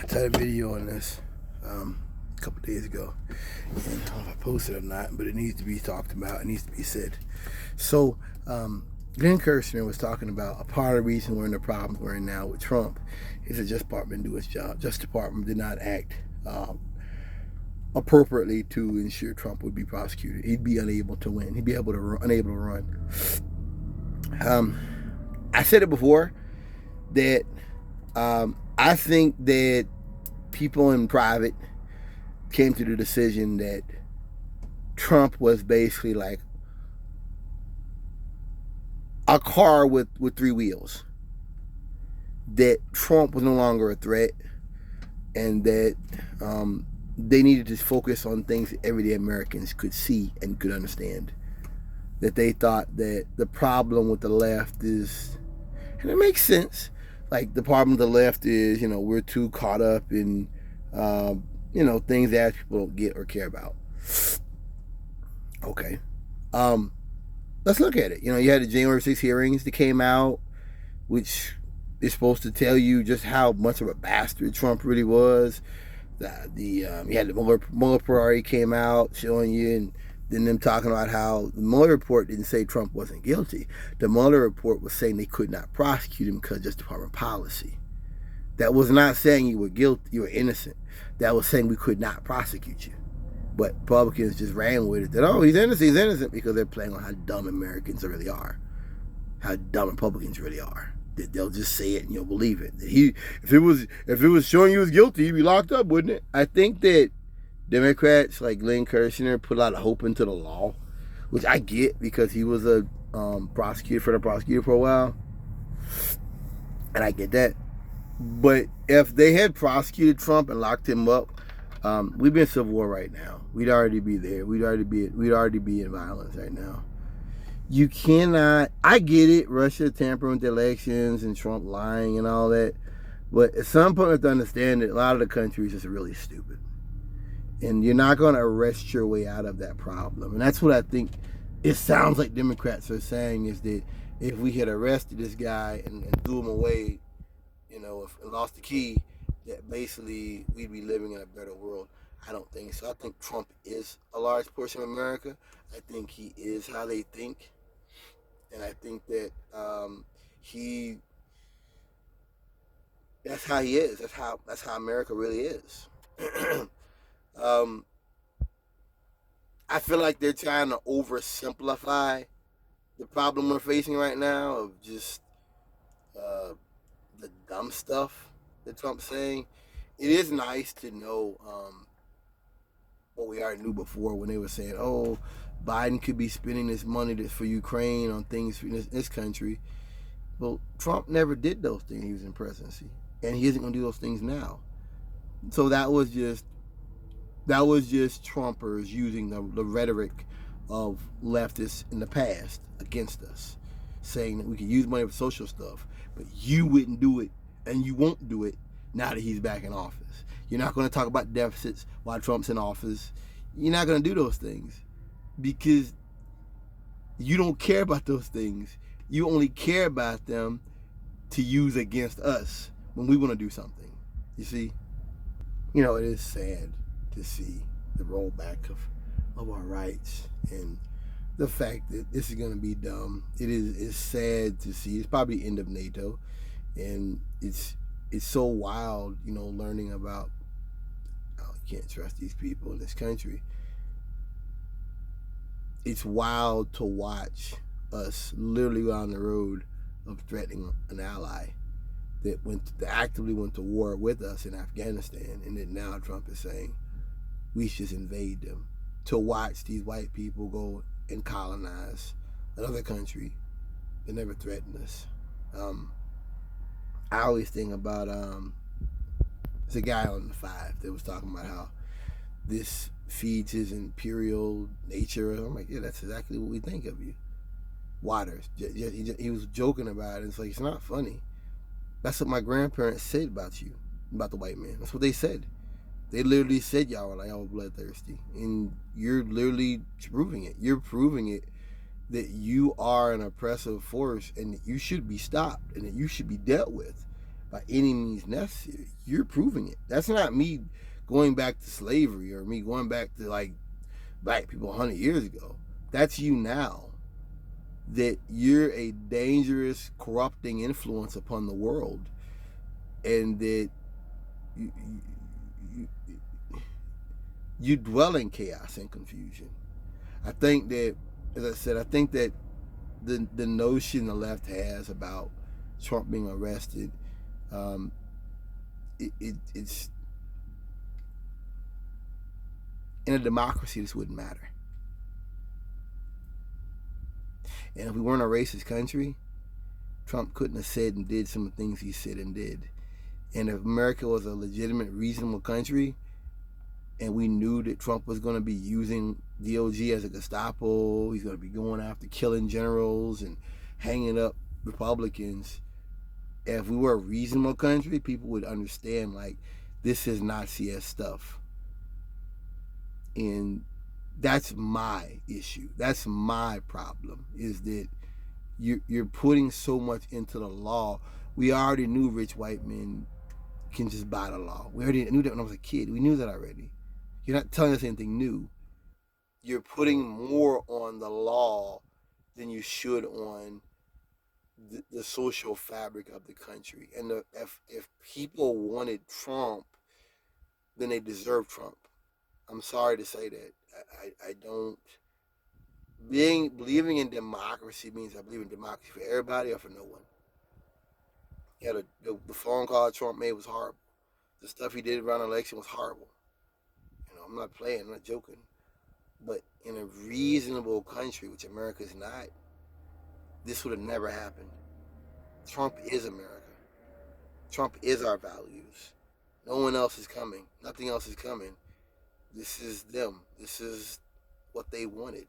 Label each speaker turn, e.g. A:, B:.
A: did a video on this a couple days ago. And I don't know if I posted it or not, but it needs to be talked about. It needs to be said. So, Glenn Kirshner was talking about a part of the reason we're in the problems we're in now with Trump is the Justice Department didn't do its job. Justice Department did not act appropriately to ensure Trump would be prosecuted. He'd be unable to win. He'd be unable to run. I said it before that I think that people in private came to the decision that Trump was basically like a car with three wheels. That Trump was no longer a threat, and that they needed to focus on things that everyday Americans could see and could understand. That they thought that the problem with the left is, and it makes sense, like the problem with the left is, we're too caught up in, things that people don't get or care about. Okay. Let's look at it. You had the January 6th hearings that came out, which is supposed to tell you just how much of a bastard Trump really was. You had the Mueller report came out showing you, and then them talking about how the Mueller report didn't say Trump wasn't guilty. The Mueller report was saying they could not prosecute him because of Justice Department policy. That was not saying you were guilty, you were innocent. That was saying we could not prosecute you. But Republicans just ran with it that, he's innocent, because they're playing on how dumb Americans really are. How dumb Republicans really are. That they'll just say it and you'll believe it. That if it was showing you was guilty, he'd be locked up, wouldn't it? I think that Democrats like Glenn Kirshner put a lot of hope into the law, which I get because he was a prosecutor for a while. And I get that. But if they had prosecuted Trump and locked him up, we'd be in civil war right now. We'd already be there. We'd already be in violence right now. You cannot. I get it. Russia tampering with the elections and Trump lying and all that. But at some point, you have to understand that a lot of the country is just really stupid, and you're not going to arrest your way out of that problem. And that's what I think. It sounds like Democrats are saying is that if we had arrested this guy and threw him away, and lost the key, that basically we'd be living in a better world. I don't think so. I think Trump is a large portion of America. I think he is how they think. And I think that that's how he is. That's how America really is. I feel like they're trying to oversimplify the problem we're facing right now of just the dumb stuff that Trump's saying. It is nice to know what we already knew before when they were saying, Biden could be spending this money for Ukraine on things in this country. Well, Trump never did those things. He was in presidency, and he isn't going to do those things now. So that was just Trumpers using the rhetoric of leftists in the past against us, saying that we could use money for social stuff, but you wouldn't do it, and you won't do it now that he's back in office. You're not going to talk about deficits while Trump's in office. You're not going to do those things because you don't care about those things. You only care about them to use against us when we want to do something. You see? It is sad to see the rollback of our rights and the fact that this is going to be dumb. It's sad to see. It's probably the end of NATO, and it's so wild, learning about you can't trust these people in this country. It's wild to watch us literally go on the road of threatening an ally that actively went to war with us in Afghanistan, and then now Trump is saying we should invade them. To watch these white people go and colonize another country that never threatened us. I always think about there's a guy on the 5 that was talking about how this feeds his imperial nature. I'm like, yeah, that's exactly what we think of you. Waters. He was joking about it. It's like, it's not funny. That's what my grandparents said about you, about the white man. That's what they said. They literally said y'all were like, y'all were bloodthirsty. And you're literally proving it. You're proving it that you are an oppressive force and that you should be stopped and that you should be dealt with by any means necessary. You're proving it. That's not me going back to slavery or me going back to like black people 100 years ago. That's you now. That you're a dangerous, corrupting influence upon the world, and that you, you, you dwell in chaos and confusion. I think that, as I said, I think that the notion the left has about Trump being arrested, um, it's in a democracy this wouldn't matter. And if we weren't a racist country, Trump couldn't have said and did some of the things he said and did. And if America was a legitimate, reasonable country, and we knew that Trump was going to be using DOG as a Gestapo, he's going to be going after killing generals and hanging up Republicans. If we were a reasonable country, people would understand, like, this is Nazi-esque stuff. And that's my issue. That's my problem, is that you're putting so much into the law. We already knew rich white men can just buy the law. We already knew that when I was a kid. We knew that already. You're not telling us anything new. You're putting more on the law than you should on the social fabric of the country. And if people wanted Trump, then they deserve Trump. I'm sorry to say that. I don't. Believing in democracy means I believe in democracy for everybody or for no one. Yeah, the phone call Trump made was horrible. The stuff he did around the election was horrible. I'm not playing, I'm not joking. But in a reasonable country, which America is not, this would have never happened. Trump is America. Trump is our values. No one else is coming. Nothing else is coming. This is them. This is what they wanted.